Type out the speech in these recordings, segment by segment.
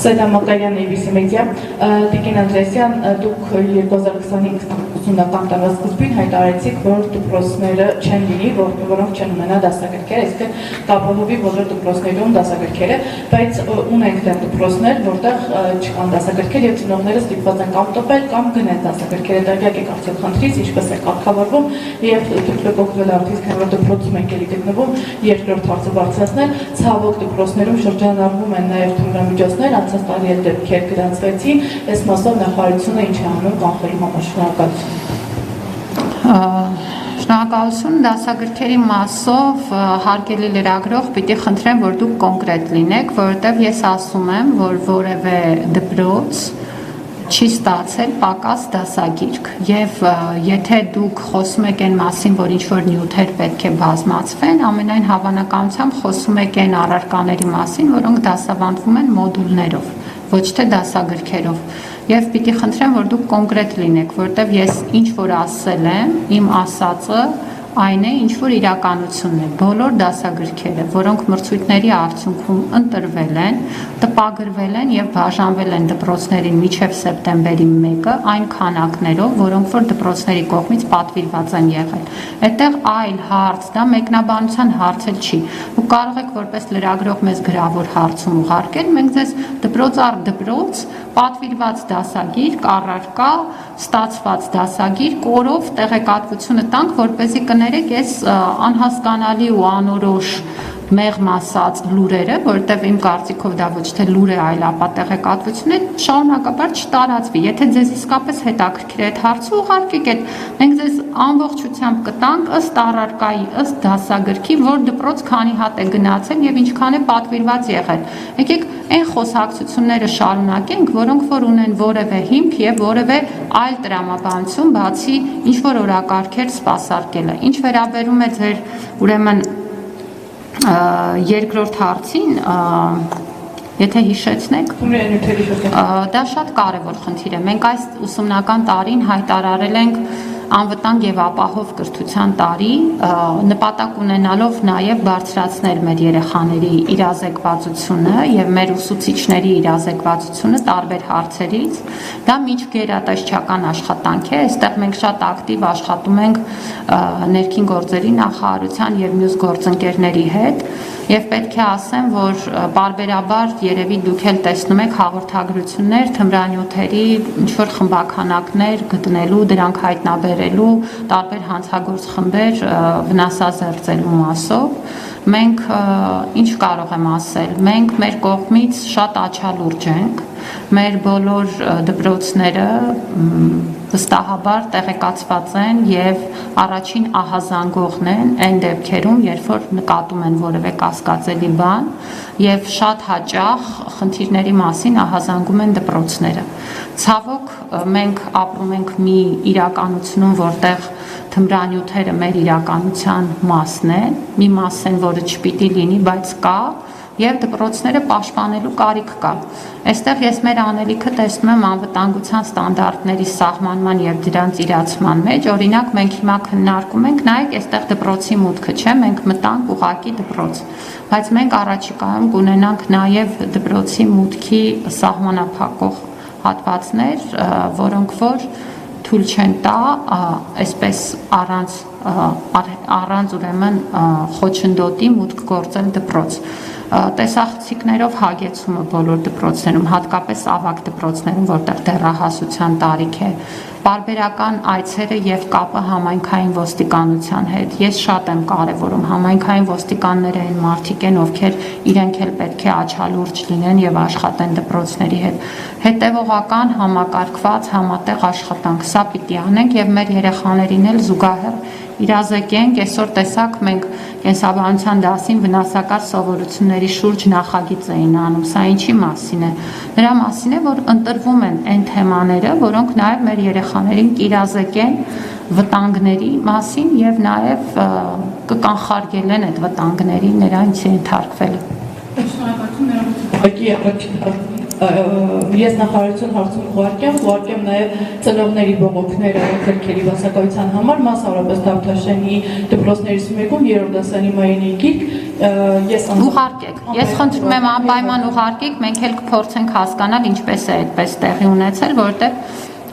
Սայդա Մակարյան ABC Media, Տիկին Անդրեսյան, դուք 2025 ուսումնական տարվա սկզբին հայտարարեցիք, որ դպրոցները չեն լինի, որոնք չեն ունենա դասագրքեր, այսինքն կապահովի բոլոր դպրոցներում դասագրքերը, բայց ունենք դեռ դպրոցներ, որտեղ չկան դասագրքեր եւ ծնողները ստիպված են կամ տպել կամ գնել դասագրքերը, տեղյակ եք արդյոք խնդրից, ինչպես է կարգավորվում եւ դուք օգտվել արդյոք քան որ դպրոցում եք էլի գտնվում, երկրորդ հարցը բարձրացնել, ցավոք դպրոցներում շրջանառվում են նաեւ թմրամիջոցներ, անցած տարի էլ դեպքեր գրանցվեցին, այս մասով նախարարությունը ինչ է անում կանխելու համար? Շնորհակալություն, դասագրքերի մասով հարգելի լրագրող, պիտի խնդրեմ, որ դուք կոնկրետ լինեք, որովհետև ես ասում եմ, որ որևէ դպրոց չի ստացել պակաս դասագիրք եւ եթե դուք խոսում եք այն մասին, որ ինչ-որ նյութեր պետք է բազմացվեն, ամենայն հավանականությամբ խոսում եք այն առարկաների մասին, որոնք դասավանդվում են մոդուլներով, ոչ թե դասագրքերով։ Եվ պիտի խնդրեմ, որ դուք կոնկրետ լինեք, որտեղ ես ինչ-որ ասել եմ, իմ ասածը այն է, ինչ-որ իրականությունն է, բոլոր դասագրքերը, որոնք մրցույթների արդյունքում ընտրվել են, տպագրվել են և բաժանվել են դպրոցներին մինչև սեպտեմբերի 1-ը, այն քանակներով, որոնք որ դպրոցների կողմից պատվիրված են եղել։ Այդտեղ այլ հարց, դա մեկնաբանության հարց էլ չի։ Դուք կարող եք որպես լրագրող մեզ գրավոր հարցում ուղարկել, մենք ձեզ դպրոց առ դպրոց պատվիրված դասագիրք, առարկա, ստացված դասագիրք, օրով տեղեկատվությունը տանք, որպեսզի կներեք այս անհասկանալի ու անորոշ մեղմ ասած լուրերը, որտեղ իմ կարծիքով դա ոչ թե լուր է, այլ ապա տեղեկատվություն է, շարունակաբար չտարածվի։ Եթե ձեզ իսկապես հետաքրքիր է այդ հարցը, ուղարկեք այդ, մենք ձեզ ամբողջությամբ կտանք ըստ առարկայի, ըստ դասագրքի, որ դպրոց քանի հատ է գնացել եւ ինչքան է պատվիրված եղել։ Եկեք այն խոսակցությունները շարունակենք, որոնք որ ունեն որևէ հիմք եւ որևէ այլ տրամաբանություն, բացի ինչ որ օրակարգեր սպասարկելը։ Ինչ վերաբերում է ձեր ուրեմն երկրորդ հարցին, եթե հիշեցնեք, դա շատ կարևոր խնդիր է։ Մենք այս ուսումնական տարին հայտարարել ենք անվտանգ եւ ապահով կրթության տարի, նպատակ ունենալով նաեւ բարձրացնել մեր երեխաների իրազեկվածությունը եւ մեր ուսուցիչների իրազեկվածությունը տարբեր հարցերից։ Դա միջգերատեսչական աշխատանք է, այստեղ մենք շատ ակտիվ աշխատում ենք ներքին գործերի նախարարության եւ մյուս գործընկերների հետ եւ պետք է ասեմ, որ բարբերաբար երևի դուք էլ տեսնում եք հաղորդագրություններ, թմրանյութերի ինչ-որ խմբականակներ գտնելու, դրանք հայտնաբերելու, տարբեր հանցագործ խմբեր վնասազերծելու մասով։ Մենք ինչ կարող եմ ասել, մենք մեր կողմից շատ աչալուրջ ենք, մեր բոլոր դպրոցները վստահաբար տեղեկացված են եւ առաջին ահազանգողն են այն դեպքերում, երբ որ նկատում են որևէ կասկածելի բան եւ շատ հաճախ խնդիրների մասին ահազանգում են դպրոցները։ Ցավոք մենք ապրում ենք մի իրականությունում, որտեղ թմրանյութերը մեր իրականության մասն են, մի մաս են, որը չպիտի լինի, բայց կա եւ դպրոցները պաշտպանելու կարիք կա։ Այստեղ ես մեր անելիքը տեսնում եմ անվտանգության ստանդարտների սահմանման եւ դրանց իրացման մեջ, օրինակ մենք հիմա քննարկում ենք, նայեք, այստեղ դպրոցի մուտքը չէ, մենք մտանք ուղակի դպրոց, բայց մենք առաջիկայում կունենանք նաեւ դպրոցի մուտքի սահմանափակող հատվածներ, որոնք որ թույլ չեն տա այսպես առանց ուրեմն խոչընդոտի մուտք գործել դպրոց։ Տեսախցիկներով հագեցումը բոլոր դպրոցներում, հատկապես ավագ դպրոցներում, որտեղ դեռահասության տարիք է, պարբերական այցերը եւ կապը համայնքային ոստիկանության հետ։ Ես շատ եմ կարեւորում համայնքային ոստիկանները այն մարդիկ են, ովքեր իրենք էլ պետք է աչալուրջ լինեն եւ աշխատեն դպրոցների հետ։ Հետեւողական, համակարգված, համատեղ աշխատանք, սա պիտի անենք եւ մեր երեխաներին էլ զուգահեռ իրազեկենք, այսօր տեսակ մենք կենսաբանության դասին վնասակար սովորությունների շուրջ նախագիծ էին անում, սա ինչի մասին է։ Նրա մասին է, որ ընտրվում են այն թեմաները, որոնք նաև մեր երեխաներին կիրազեկեն վտանգների մասին եւ նաև կկանխարգելեն այդ վտանգների նրանց ենթարկվելը։ Շնորհակալություն, ես նախարարություն հարցում ուղարկեմ նաև ծնողների բողոքները քրքերի բացակայության համար, մասնավորապես Դավթաշենի դպրոցներից մեկում 3-րդ դասարանի Մարիինեի գիրք, ուղարկեք, ես խնդրում եմ անպայման ուղարկեք, մենք էլ կփորձենք հասկանալ ինչպես է այդպես տեղի ունեցել, որովհետև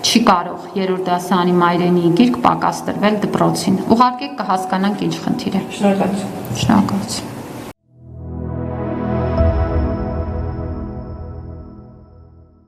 չի կարող 3-րդ դասարանի Մարիինեի գիրք պակաս տրվել դպրոցին, ուղարկեք կհասկանանք ինչ խնդիր է։ Շնորհակալություն։ Շնորհակալություն։